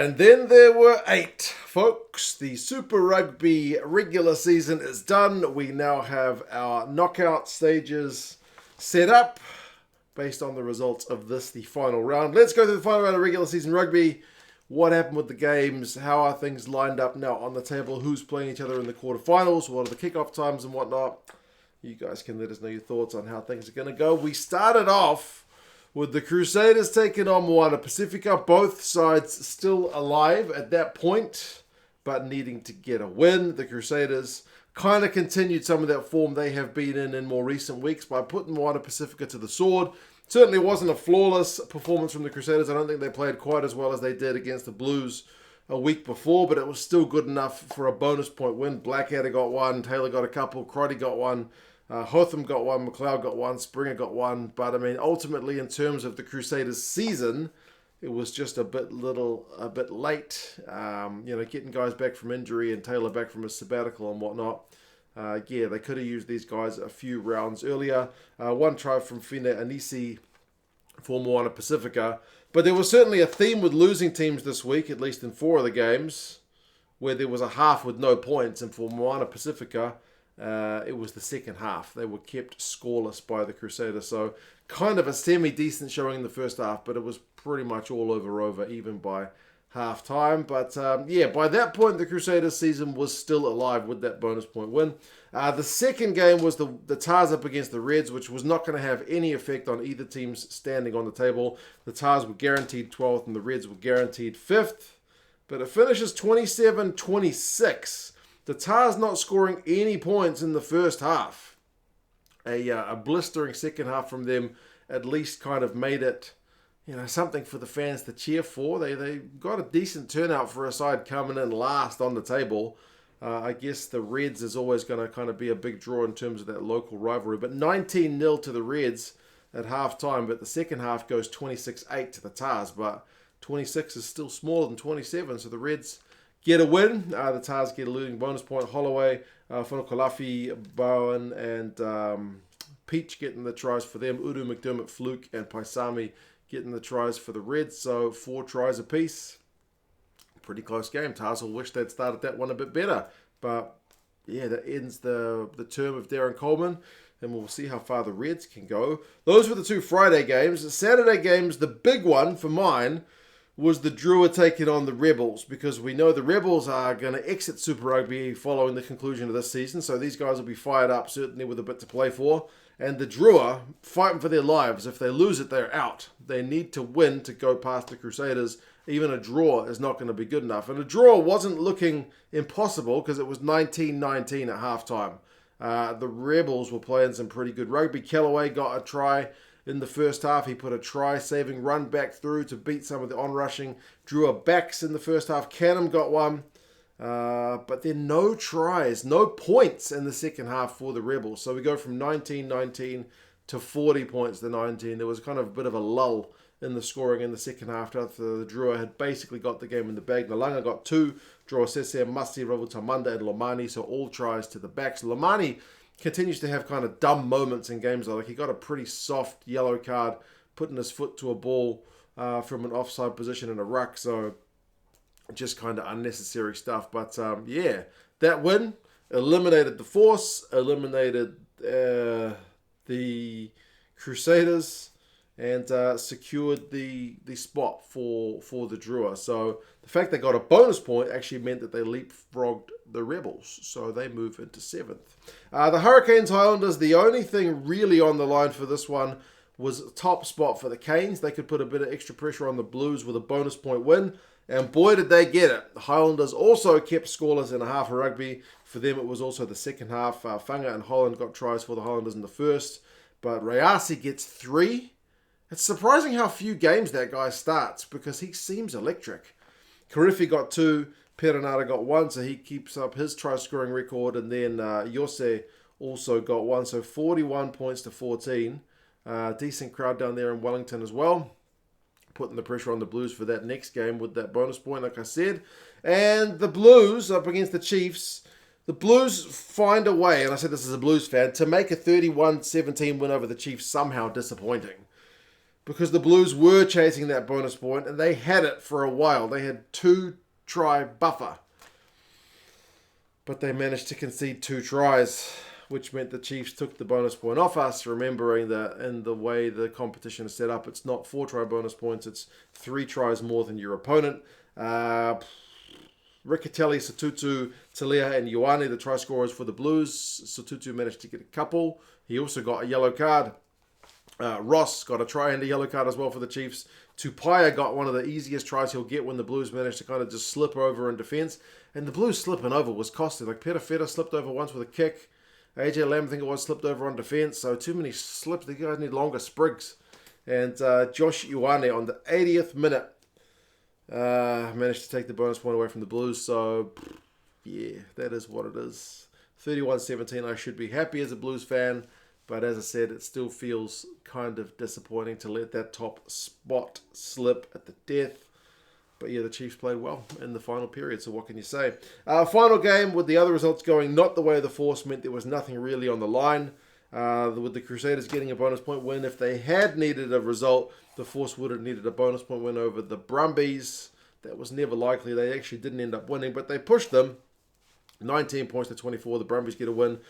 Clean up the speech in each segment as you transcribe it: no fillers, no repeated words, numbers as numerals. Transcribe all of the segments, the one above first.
And then there were 8, folks. The Super Rugby regular season is done. We now have our knockout stages set up based on the results of this, the final round. Let's go through the final round of regular season rugby. What happened with the games? How are things lined up now on the table? Who's playing each other in the quarterfinals? What are the kickoff times and whatnot? You guys can let us know your thoughts on how things are going to go. We started off with the Crusaders taking on Moana, Pasifika. Both sides still alive at that point, but needing to get a win. The Crusaders kind of continued some of that form they have been in more recent weeks by putting Moana Pasifika to the sword. Certainly wasn't a flawless performance from the Crusaders. I don't think they played quite as well as they did against the Blues a week before, but it was still good enough for a bonus point win. Blackadder got one, Taylor got a couple, Crotty got one, Hotham got one, McLeod got one, Springer got one. But I mean, ultimately, in terms of the Crusaders' season, it was just a bit late. Getting guys back from injury and Taylor back from his sabbatical and whatnot. They could have used these guys a few rounds earlier. One try from Fine Anisi for Moana Pasifika. But there was certainly a theme with losing teams this week, at least in 4 of the games, where there was a half with no points. And for Moana Pasifika, it was the second half. They were kept scoreless by the Crusaders. So kind of a semi-decent showing in the first half, but it was pretty much all over, even by half-time. But by that point, the Crusaders season was still alive with that bonus point win. The second game was the Tars up against the Reds, which was not going to have any effect on either team's standing on the table. The Tars were guaranteed 12th and the Reds were guaranteed 5th. But it finishes 27-26. The Tars not scoring any points in the first half. A blistering second half from them at least kind of made it something for the fans to cheer for. They got a decent turnout for a side coming in last on the table. I guess the Reds is always going to kind of be a big draw in terms of that local rivalry. But 19-0 to the Reds at half-time. But the second half goes 26-8 to the Tars. But 26 is still smaller than 27. So the Reds get a win. The Tars get a losing bonus point. Holloway, Whanokalafi, Bowen, and Peach getting the tries for them. Udu, McDermott, Fluke, and Paisami getting the tries for the Reds. So 4 tries apiece. Pretty close game. Tars will wish they'd started that one a bit better. But that ends the term of Darren Coleman. And we'll see how far the Reds can go. Those were the 2 Friday games. The Saturday games, the big one for mine was the Drua taking on the Rebels, because we know the Rebels are going to exit Super Rugby following the conclusion of this season. So these guys will be fired up, certainly with a bit to play for. And the Drua fighting for their lives. If they lose it, they're out. They need to win to go past the Crusaders. Even a draw is not going to be good enough. And a draw wasn't looking impossible because it was 19-19 at halftime. The Rebels were playing some pretty good rugby. Kellaway got a try in the first half. He put a try-saving run back through to beat some of the on-rushing Drua backs in the first half. Canham got one. But then no tries, no points in the second half for the Rebels. So we go from 19-19 to 40 points to 19. There was kind of a bit of a lull in the scoring in the second half after the Drua had basically got the game in the bag. Nalanga got 2, Drua Sese, Masi, Ravutamanda, and Lomani, so all tries to the backs. Lomani continues to have kind of dumb moments in games. Like he got a pretty soft yellow card, putting his foot to a ball from an offside position in a ruck, so just kind of unnecessary stuff. But that win eliminated the Force, eliminated the Crusaders, and secured the spot for the Drua. So the fact they got a bonus point actually meant that they leapfrogged the Rebels. So they move into 7th. The Hurricanes Highlanders, the only thing really on the line for this one was top spot for the Canes. They could put a bit of extra pressure on the Blues with a bonus point win. And boy, did they get it. The Highlanders also kept scoreless in a half of rugby. For them, it was also the second half. Funga and Holland got tries for the Highlanders in the first. But Rayasi gets 3. It's surprising how few games that guy starts because he seems electric. Karifi got 2. Perenara got 1, so he keeps up his try-scoring record. And then Yose also got 1, so 41 points to 14. Decent crowd down there in Wellington as well. Putting the pressure on the Blues for that next game with that bonus point, like I said. And the Blues up against the Chiefs. The Blues find a way, and I said this as a Blues fan, to make a 31-17 win over the Chiefs somehow disappointing. because the Blues were chasing that bonus point and they had it for a while. They had 2-try buffer. But they managed to concede 2 tries, which meant the Chiefs took the bonus point off us, remembering that in the way the competition is set up, it's not 4-try bonus points, it's 3 tries more than your opponent. Riccatelli, Satutu, Talia, and Ioane, the try scorers for the Blues. Satutu managed to get a couple. He also got a yellow card. Ross got a try and a yellow card as well for the Chiefs. Tupaia got one of the easiest tries he'll get when the Blues managed to kind of just slip over in defence. And the Blues slipping over was costly. Like Peter Feta slipped over once with a kick. AJ Lamb, I think it was, slipped over on defence. So too many slips. The guys need longer sprigs. And Josh Ioane on the 80th minute managed to take the bonus point away from the Blues. So, yeah, that is what it is. 31-17, I should be happy as a Blues fan. But as I said, it still feels kind of disappointing to let that top spot slip at the death. But yeah, the Chiefs played well in the final period, so what can you say? Final game, with the other results going not the way of the Force, meant there was nothing really on the line. With the Crusaders getting a bonus point win, if they had needed a result, the Force would have needed a bonus point win over the Brumbies. That was never likely. They actually didn't end up winning, but they pushed them. 19 points to 24. The Brumbies get a win.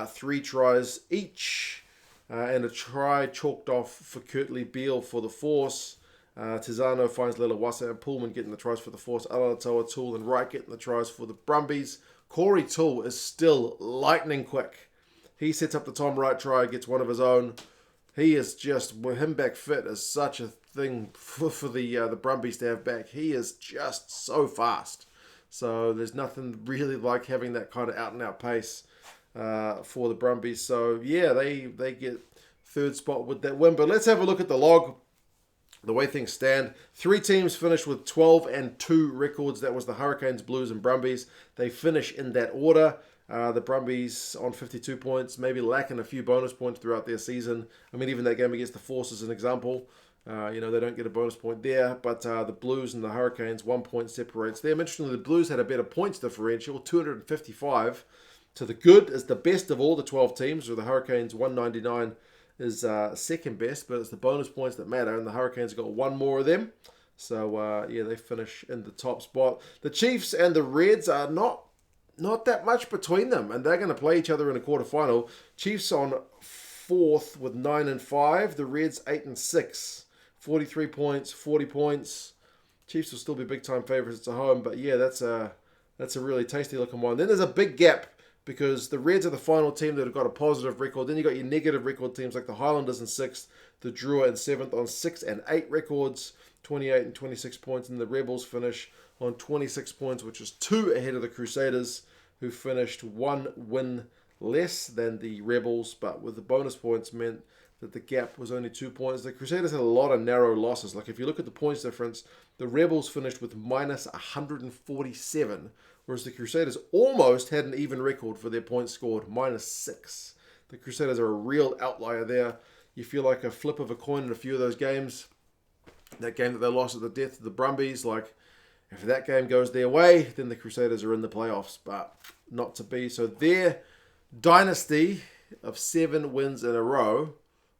3 tries each. And a try chalked off for Kurtley Beale for the Force. Tizano finds Lelawasa and Pullman getting the tries for the Force. Alatoa, Toole, and Wright getting the tries for the Brumbies. Corey Toole is still lightning quick. He sets up the Tom Wright try, gets one of his own. He is just, with him back fit, is such a thing for the Brumbies to have back. He is just so fast. So there's nothing really like having that kind of out-and-out pace for the Brumbies. So yeah, they get third spot with that win. But let's have a look at the log. The way things stand, 3 teams finished with 12-2 records. That was the Hurricanes, Blues, and Brumbies. They finish in that order. The Brumbies on 52 points, maybe lacking a few bonus points throughout their season. I mean, even that game against the Force is an example. They don't get a bonus point there. But the Blues and the Hurricanes, 1 point separates them. Interestingly, the Blues had a better points differential, 255 to the good. Is the best of all the 12 teams, or the Hurricanes, 199 is second best, but it's the bonus points that matter, and the Hurricanes got 1 more of them. So, yeah, they finish in the top spot. The Chiefs and the Reds are not that much between them, and they're going to play each other in a quarterfinal. Chiefs on 4th with 9-5, the Reds 8-6, 43 points, 40 points. Chiefs will still be big-time favourites at home, but yeah, that's a really tasty-looking one. Then there's a big gap, because the Reds are the final team that have got a positive record. Then you got your negative record teams like the Highlanders in 6th, the Drua in 7th on 6 and 8 records, 28 and 26 points. And the Rebels finish on 26 points, which is 2 ahead of the Crusaders, who finished 1 win less than the Rebels. But with the bonus points meant that the gap was only 2 points. The Crusaders had a lot of narrow losses. Like if you look at the points difference, the Rebels finished with minus 147, whereas the Crusaders almost had an even record for their points scored, minus 6. The Crusaders are a real outlier there. You feel like a flip of a coin in a few of those games. That game that they lost at the death of the Brumbies, like if that game goes their way, then the Crusaders are in the playoffs, but not to be. So their dynasty of 7 wins in a row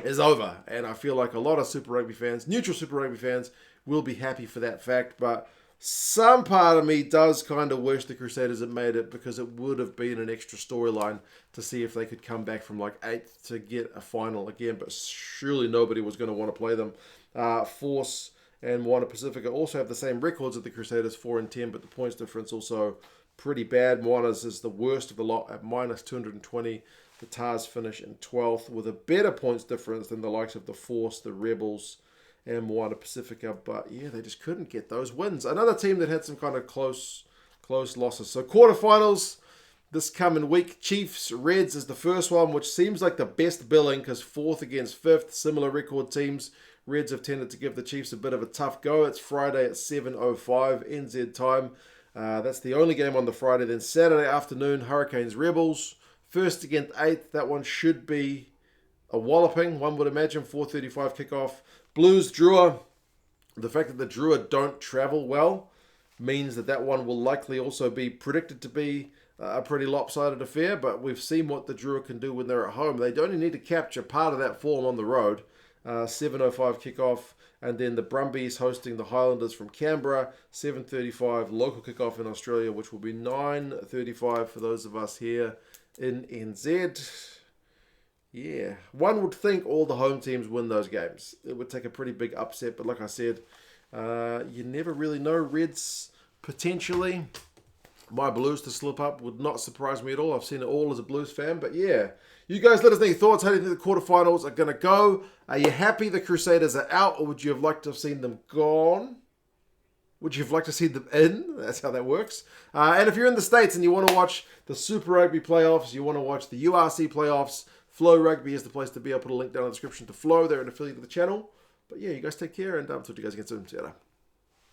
is over. And I feel like a lot of Super Rugby fans, neutral Super Rugby fans, will be happy for that fact, but some part of me does kind of wish the Crusaders had made it, because it would have been an extra storyline to see if they could come back from like 8th to get a final again, but surely nobody was going to want to play them. Force and Moana Pasifika also have the same records as the Crusaders, 4-10, but the points difference also pretty bad. Moana's is the worst of the lot at minus 220. The Tars finish in 12th with a better points difference than the likes of the Force, the Rebels, and Moana Pasifika, but yeah, they just couldn't get those wins. Another team that had some kind of close losses. So quarterfinals this coming week, Chiefs, Reds is the first one, which seems like the best billing, because 4th against 5th, similar record teams. Reds have tended to give the Chiefs a bit of a tough go. It's Friday at 7:05 NZ time. That's the only game on the Friday. Then Saturday afternoon, Hurricanes, Rebels. 1st against 8th, that one should be a walloping, one would imagine. 4:35 kickoff. Blues, Drua. The fact that the Drua don't travel well means that one will likely also be predicted to be a pretty lopsided affair, but we've seen what the Drua can do when they're at home. They only need to capture part of that form on the road, 7:05 kickoff. And then the Brumbies hosting the Highlanders from Canberra, 7:35 local kickoff in Australia, which will be 9:35 for those of us here in NZ. Yeah, one would think all the home teams win those games. It would take a pretty big upset, but like I said, you never really know. Reds, potentially. My Blues to slip up would not surprise me at all. I've seen it all as a Blues fan, but yeah. You guys let us know your thoughts. How do you think the quarterfinals are going to go? Are you happy the Crusaders are out, or would you have liked to have seen them gone? Would you have liked to see them in? That's how that works. And if you're in the States and you want to watch the Super Rugby playoffs, you want to watch the URC playoffs, Flow Rugby is the place to be. I'll put a link down in the description to Flow. They're an affiliate of the channel. But yeah, you guys take care, and I'll talk to you guys again soon. See you later.